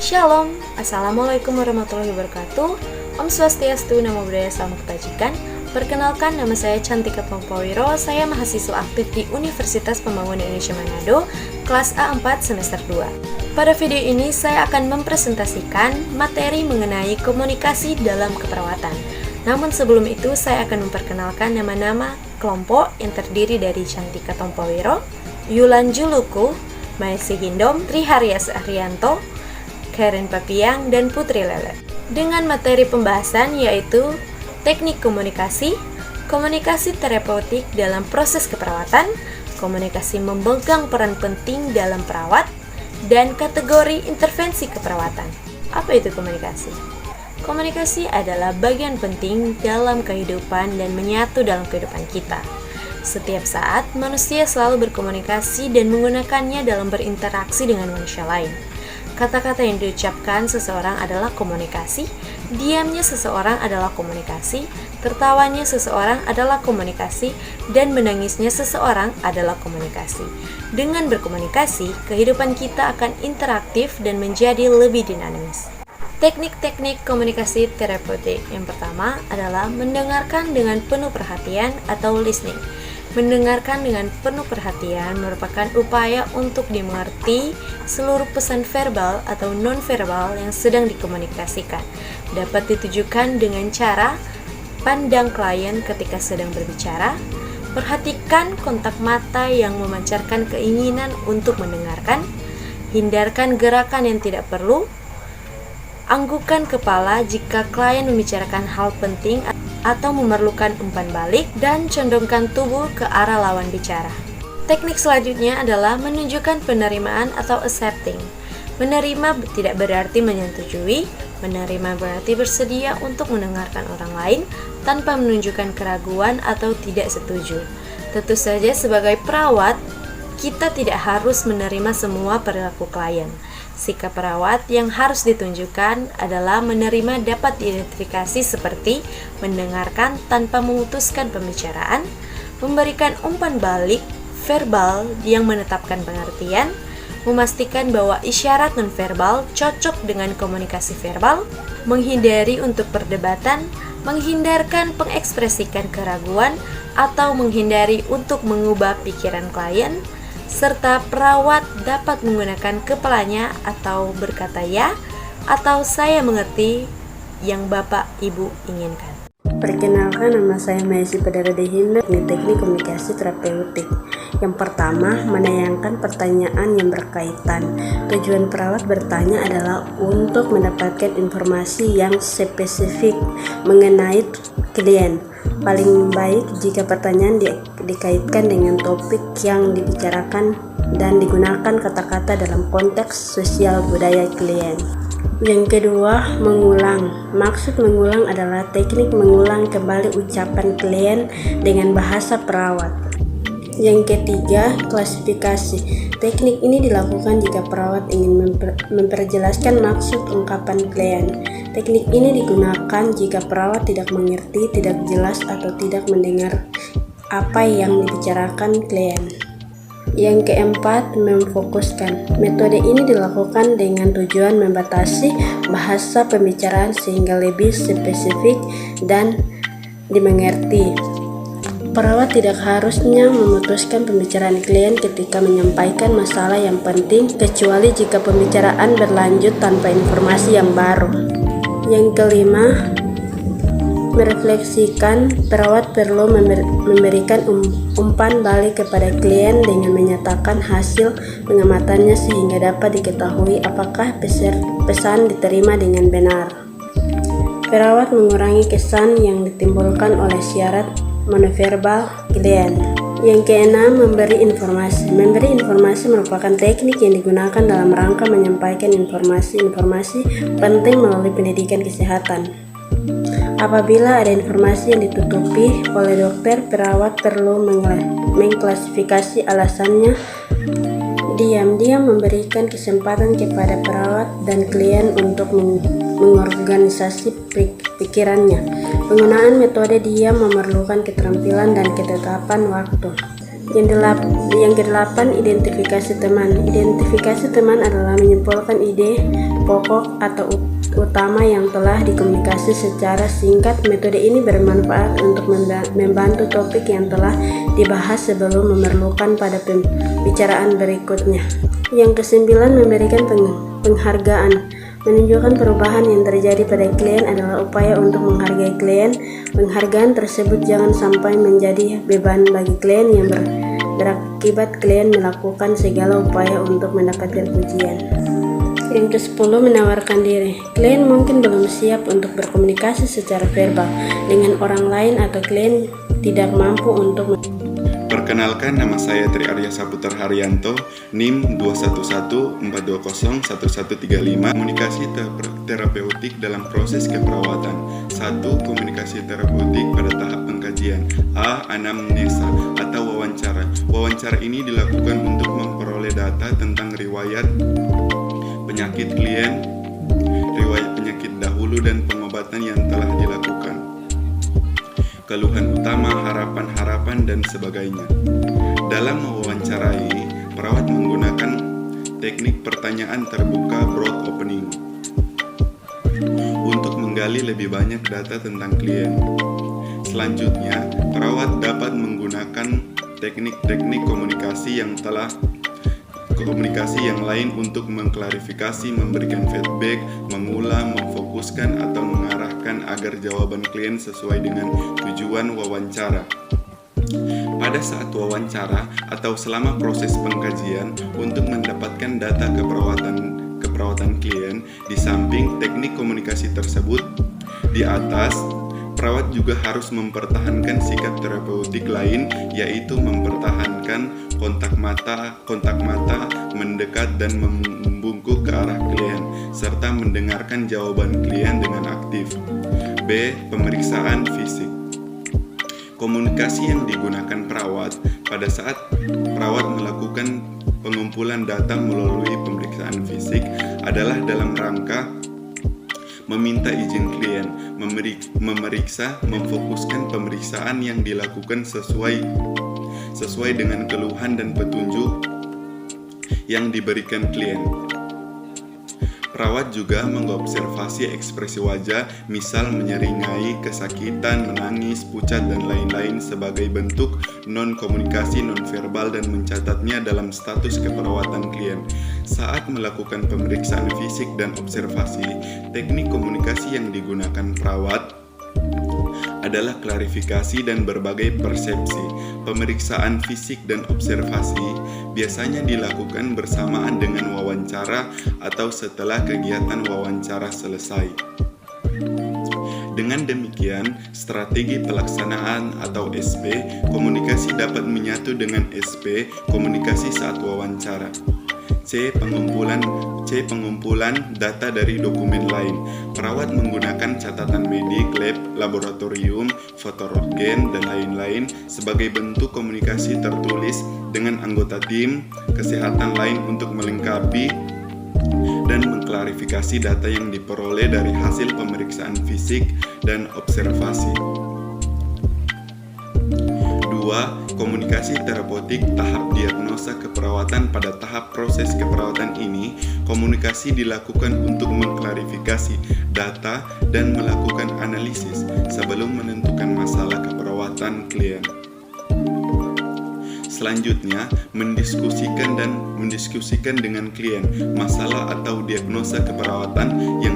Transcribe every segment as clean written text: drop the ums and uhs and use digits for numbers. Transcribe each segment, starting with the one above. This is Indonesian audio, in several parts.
Shalom, Assalamualaikum warahmatullahi wabarakatuh. Om Swastiastu, Namo Buddhaya, Salam Kebajikan. Perkenalkan, nama saya Cantika Tompawiro. Saya mahasiswa aktif di Universitas Pembangunan Indonesia Manado, kelas A4 semester 2. Pada video ini saya akan mempresentasikan materi mengenai komunikasi dalam keperawatan. Namun sebelum itu saya akan memperkenalkan nama-nama kelompok yang terdiri dari Cantika Tompawiro, Yulan Juluku, Maesi Hindom, Triharyas Arianto, Karen Papiang, dan Putri Lele. Dengan materi pembahasan yaitu teknik komunikasi, komunikasi terapeutik dalam proses keperawatan, komunikasi memegang peran penting dalam perawat, dan kategori intervensi keperawatan. Apa itu komunikasi? Komunikasi adalah bagian penting dalam kehidupan dan menyatu dalam kehidupan kita. Setiap saat, manusia selalu berkomunikasi dan menggunakannya dalam berinteraksi dengan manusia lain. Kata-kata yang diucapkan seseorang adalah komunikasi, diamnya seseorang adalah komunikasi, tertawanya seseorang adalah komunikasi, dan menangisnya seseorang adalah komunikasi. Dengan berkomunikasi, kehidupan kita akan interaktif dan menjadi lebih dinamis. Teknik-teknik komunikasi terapeutik yang pertama adalah mendengarkan dengan penuh perhatian atau listening. Mendengarkan dengan penuh perhatian merupakan upaya untuk dimengerti seluruh pesan verbal atau non-verbal yang sedang dikomunikasikan. Dapat ditujukan dengan cara pandang klien ketika sedang berbicara, perhatikan kontak mata yang memancarkan keinginan untuk mendengarkan, hindarkan gerakan yang tidak perlu, anggukan kepala jika klien membicarakan hal penting atau memerlukan umpan balik, dan condongkan tubuh ke arah lawan bicara. Teknik selanjutnya adalah menunjukkan penerimaan atau accepting. Menerima tidak berarti menyetujui, menerima berarti bersedia untuk mendengarkan orang lain tanpa menunjukkan keraguan atau tidak setuju. Tentu saja sebagai perawat, kita tidak harus menerima semua perilaku klien. Sikap perawat yang harus ditunjukkan adalah menerima dapat diidentifikasi seperti mendengarkan tanpa memutuskan pembicaraan, memberikan umpan balik verbal yang menetapkan pengertian, memastikan bahwa isyarat nonverbal cocok dengan komunikasi verbal, menghindari untuk perdebatan, menghindarkan mengekspresikan keraguan atau menghindari untuk mengubah pikiran klien, serta perawat dapat menggunakan kepalanya atau berkata ya atau saya mengerti yang Bapak Ibu inginkan. Perkenalkan, nama saya Maesi Hindom di Teknik Komunikasi Terapeutik. Yang pertama, menayangkan pertanyaan yang berkaitan. Tujuan perawat bertanya adalah untuk mendapatkan informasi yang spesifik mengenai klien. Paling baik jika pertanyaan dikaitkan dengan topik yang dibicarakan dan digunakan kata-kata dalam konteks sosial budaya klien. Yang kedua, mengulang. Maksud mengulang adalah teknik mengulang kembali ucapan klien dengan bahasa perawat. Yang ketiga, klasifikasi. Teknik ini dilakukan jika perawat ingin memperjelaskan maksud ungkapan klien. Teknik ini digunakan jika perawat tidak mengerti, tidak jelas, atau tidak mendengar apa yang dibicarakan klien. Yang keempat, memfokuskan. Metode ini dilakukan dengan tujuan membatasi bahasa pembicaraan sehingga lebih spesifik dan dimengerti. Perawat tidak harusnya memutuskan pembicaraan klien ketika menyampaikan masalah yang penting, kecuali jika pembicaraan berlanjut tanpa informasi yang baru. Yang kelima, merefleksikan. Perawat perlu memberikan umpan balik kepada klien dengan menyatakan hasil pengamatannya sehingga dapat diketahui apakah pesan diterima dengan benar. Perawat mengurangi kesan yang ditimbulkan oleh syarat nonverbal klien. Yang keenam, memberi informasi. Memberi informasi merupakan teknik yang digunakan dalam rangka menyampaikan informasi penting melalui pendidikan kesehatan. Apabila ada informasi yang ditutupi oleh dokter, perawat perlu mengklasifikasi alasannya. Diam-diam memberikan kesempatan kepada perawat dan klien untuk mengorganisasi pikirannya. Penggunaan metode diam memerlukan keterampilan dan ketetapan waktu. Yang kedelapan, identifikasi teman. Identifikasi teman adalah menyimpulkan ide pokok atau utama yang telah dikomunikasi secara singkat. Metode ini bermanfaat untuk membantu topik yang telah dibahas sebelum memerlukan pada pembicaraan berikutnya. Yang kesembilan, memberikan penghargaan. Menunjukkan perubahan yang terjadi pada klien adalah upaya untuk menghargai klien. Penghargaan tersebut jangan sampai menjadi beban bagi klien yang berakibat klien melakukan segala upaya untuk mendapatkan pujian. Yang ke-10, menawarkan diri. Klien mungkin belum siap untuk berkomunikasi secara verbal dengan orang lain atau klien tidak mampu untuk Perkenalkan, nama saya Tri Arya Saputra Haryanto, NIM 21142011135. Komunikasi terapeutik dalam proses keperawatan. 1. Komunikasi terapeutik pada tahap pengkajian. A. Anamnesa atau wawancara. Wawancara ini dilakukan untuk memperoleh data tentang riwayat penyakit klien, riwayat penyakit dahulu dan pengobatan yang telah dilakukan, keluhan utama, harapan-harapan, dan sebagainya. Dalam mewawancarai, perawat menggunakan teknik pertanyaan terbuka broad opening untuk menggali lebih banyak data tentang klien. Selanjutnya, perawat dapat menggunakan teknik-teknik komunikasi yang lain untuk mengklarifikasi, memberikan feedback, mengulang, memfokuskan, atau mengarahkan agar jawaban klien sesuai dengan tujuan wawancara. Pada saat wawancara atau selama proses pengkajian untuk mendapatkan data keperawatan klien, di samping teknik komunikasi tersebut di atas, perawat juga harus mempertahankan sikap terapeutik lain, yaitu mempertahankan kontak mata, mendekat dan membungkuk ke arah klien, serta mendengarkan jawaban klien dengan aktif. B. Pemeriksaan fisik. Komunikasi yang digunakan perawat pada saat perawat melakukan pengumpulan data melalui pemeriksaan fisik adalah dalam rangka meminta izin klien, memeriksa, memfokuskan pemeriksaan yang dilakukan sesuai dengan keluhan dan petunjuk yang diberikan klien. Perawat juga mengobservasi ekspresi wajah, misal menyeringai, kesakitan, menangis, pucat, dan lain-lain sebagai bentuk non-komunikasi non-verbal dan mencatatnya dalam status keperawatan klien. Saat melakukan pemeriksaan fisik dan observasi, teknik komunikasi yang digunakan perawat adalah klarifikasi dan berbagai persepsi. Pemeriksaan fisik dan observasi biasanya dilakukan bersamaan dengan wawancara atau setelah kegiatan wawancara selesai. Dengan demikian, strategi pelaksanaan atau SP komunikasi dapat menyatu dengan SP komunikasi saat wawancara. C. Pengumpulan data dari dokumen lain. Perawat menggunakan catatan medik, lab, laboratorium, fotogen, dan lain-lain sebagai bentuk komunikasi tertulis dengan anggota tim kesehatan lain untuk melengkapi dan mengklarifikasi data yang diperoleh dari hasil pemeriksaan fisik dan observasi. 2. Komunikasi terapeutik tahap diagnosa keperawatan. Pada tahap proses keperawatan ini, komunikasi dilakukan untuk mengklarifikasi data dan melakukan analisis sebelum menentukan masalah keperawatan klien. Selanjutnya, mendiskusikan dengan klien masalah atau diagnosa keperawatan yang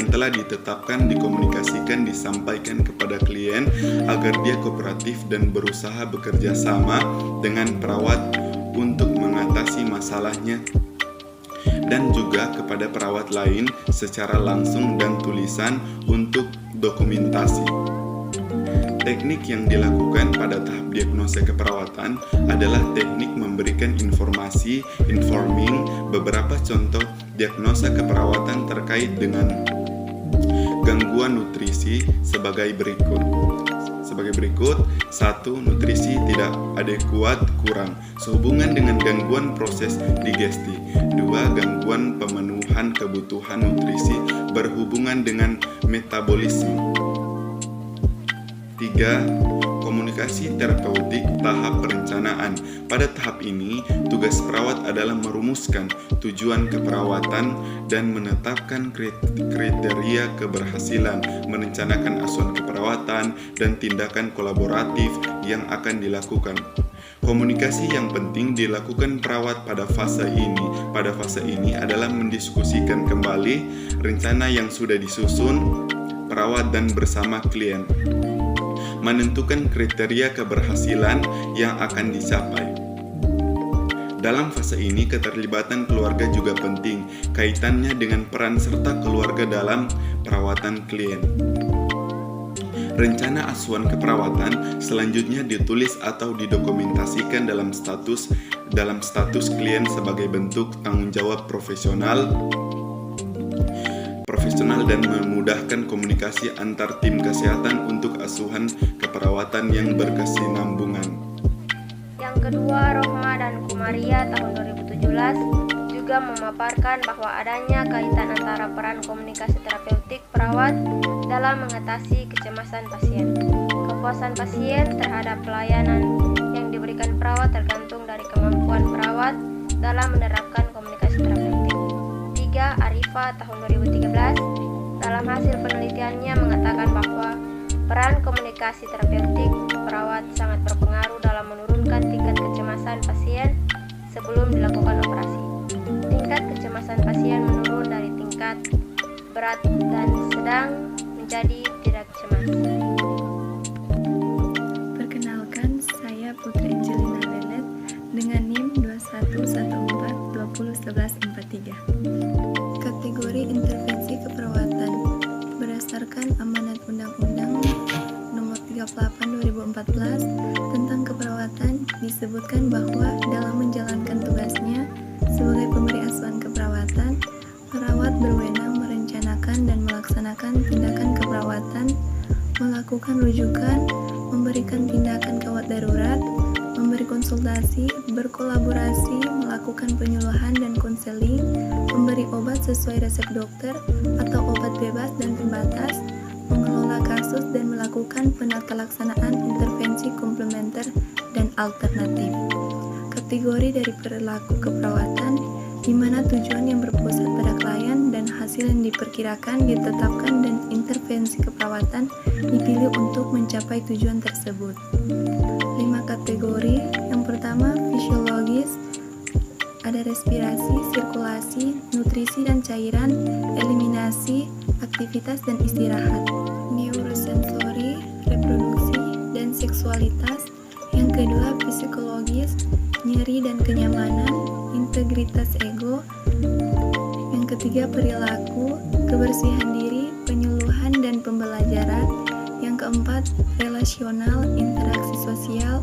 telah ditetapkan, dikomunikasikan, disampaikan kepada klien agar dia kooperatif dan berusaha bekerja sama dengan perawat untuk mengatasi masalahnya, dan juga kepada perawat lain secara langsung dan tulisan untuk dokumentasi. Teknik yang dilakukan pada tahap diagnosa keperawatan adalah teknik memberikan informasi, informing. Beberapa contoh diagnosa keperawatan terkait dengan gangguan nutrisi sebagai berikut. 1. Nutrisi tidak adekuat, kurang, sehubungan dengan gangguan proses digesti. 2. Gangguan pemenuhan kebutuhan nutrisi berhubungan dengan metabolisme. 3. komunikasi terapeutik tahap perencanaan. Pada tahap ini, tugas perawat adalah merumuskan tujuan keperawatan dan menetapkan kriteria keberhasilan, merencanakan asuhan keperawatan, dan tindakan kolaboratif yang akan dilakukan. Komunikasi yang penting dilakukan perawat pada fase ini. Pada fase ini adalah mendiskusikan kembali rencana yang sudah disusun perawat dan bersama klien, menentukan kriteria keberhasilan yang akan dicapai. Dalam fase ini, keterlibatan keluarga juga penting, kaitannya dengan peran serta keluarga dalam perawatan klien. Rencana asuhan keperawatan selanjutnya ditulis atau didokumentasikan dalam status klien sebagai bentuk tanggung jawab profesional dan memudahkan komunikasi antar tim kesehatan untuk asuhan keperawatan yang berkesinambungan. Yang kedua, Rohma dan Kumaria tahun 2017 juga memaparkan bahwa adanya kaitan antara peran komunikasi terapeutik perawat dalam mengatasi kecemasan pasien. Kepuasan pasien terhadap pelayanan yang diberikan perawat tergantung dari kemampuan perawat dalam menerapkan komunikasi terapeutik. 3. Arifa tahun 2013 dalam hasil penelitiannya mengatakan bahwa peran komunikasi terapeutik perawat sangat berpengaruh dalam menurunkan tingkat kecemasan pasien sebelum dilakukan operasi. Tingkat kecemasan pasien menurun dari tingkat berat dan sedang menjadi tidak cemas. Perkenalkan, saya Putri Angelina Lelet dengan NIM 2114201143. Kategori intervensi keperawatan berdasarkan amanat Undang-Undang Nomor 38/2014 tentang keperawatan disebutkan bahwa dalam menjalankan tugasnya sebagai pemberi asuhan keperawatan, perawat berwenang merencanakan dan melaksanakan tindakan keperawatan, melakukan rujukan, memberikan tindakan gawat darurat, memberi konsultasi, berkolaborasi, melakukan penyuluhan dan konseling, memberi obat sesuai resep dokter atau obat bebas dan terbatas, mengelola kasus dan melakukan penata laksanaan intervensi komplementer dan alternatif. Kategori dari perilaku keperawatan di mana tujuan yang berpusat pada klien dan hasil yang diperkirakan ditetapkan dan intervensi keperawatan dipilih untuk mencapai tujuan tersebut. 5 kategori. Yang pertama, fisiologis, ada respirasi, sirkulasi, nutrisi dan cairan, eliminasi, aktivitas dan istirahat. Neurosensori, reproduksi dan seksualitas. Yang kedua, psikologis, nyeri dan kenyamanan, integritas ego. Yang ketiga, perilaku, kebersihan diri, penyuluhan dan pembelajaran. Yang keempat, relasional, interaksi sosial.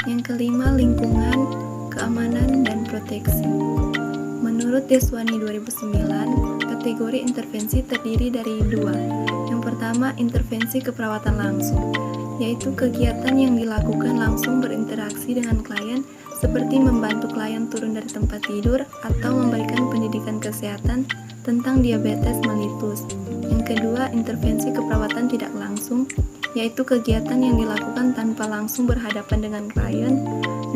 Yang kelima, lingkungan, keamanan dan proteksi. Menurut Deswani 2009, kategori intervensi terdiri dari 2. Yang pertama, intervensi keperawatan langsung, yaitu kegiatan yang dilakukan langsung berinteraksi dengan klien seperti membantu klien turun dari tempat tidur atau memberikan pendidikan kesehatan tentang diabetes mellitus. Yang kedua, intervensi keperawatan tidak langsung, yaitu kegiatan yang dilakukan tanpa langsung berhadapan dengan klien,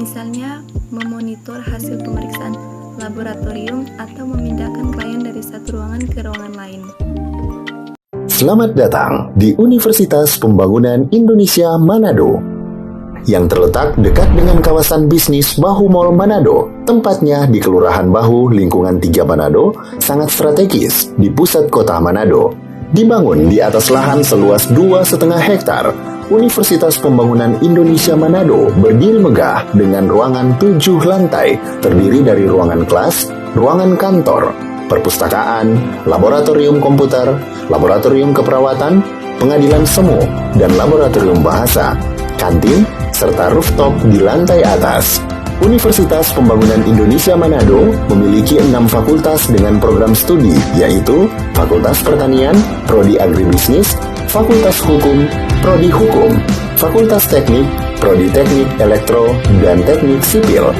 misalnya memonitor hasil pemeriksaan laboratorium atau memindahkan klien dari satu ruangan ke ruangan lain. Selamat datang di Universitas Pembangunan Indonesia Manado yang terletak dekat dengan kawasan bisnis Bahu Mall Manado. Tempatnya di Kelurahan Bahu, lingkungan 3 Manado, sangat strategis di pusat kota Manado. Dibangun di atas lahan seluas 2,5 hektar, Universitas Pembangunan Indonesia Manado berdiri megah dengan ruangan 7 lantai, terdiri dari ruangan kelas, ruangan kantor, perpustakaan, laboratorium komputer, laboratorium keperawatan, pengadilan semu, dan laboratorium bahasa, kantin, serta rooftop di lantai atas. Universitas Pembangunan Indonesia Manado memiliki 6 fakultas dengan program studi, yaitu Fakultas Pertanian, Prodi Agribisnis, Fakultas Hukum, Prodi Hukum, Fakultas Teknik, Prodi Teknik Elektro dan Teknik Sipil,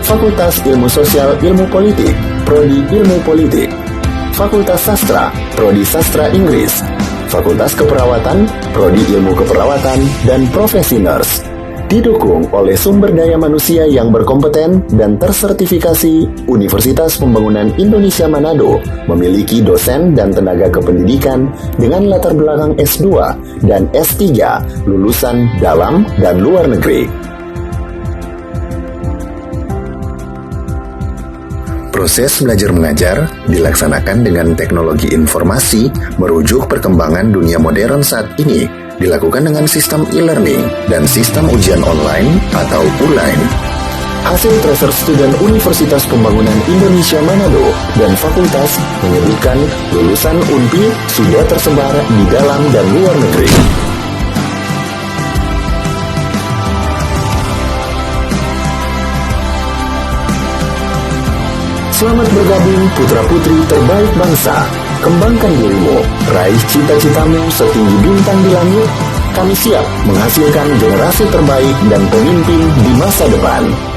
Fakultas Ilmu Sosial Ilmu Politik, Prodi Ilmu Politik, Fakultas Sastra, Prodi Sastra Inggris, Fakultas Keperawatan, Prodi Ilmu Keperawatan dan Profesi Nurse, Didukung oleh sumber daya manusia yang berkompeten dan tersertifikasi, Universitas Pembangunan Indonesia Manado memiliki dosen dan tenaga kependidikan dengan latar belakang S2 dan S3 lulusan dalam dan luar negeri. Proses belajar mengajar dilaksanakan dengan teknologi informasi merujuk perkembangan dunia modern saat ini, dilakukan dengan sistem e-learning dan sistem ujian online atau ULAIN. Hasil tracer student Universitas Pembangunan Indonesia Manado dan fakultas menyebutkan lulusan UNPI sudah tersebar di dalam dan luar negeri. Selamat bergabung putra-putri terbaik bangsa. Kembangkan dirimu, raih cita-citamu setinggi bintang di langit. Kami siap menghasilkan generasi terbaik dan pemimpin di masa depan.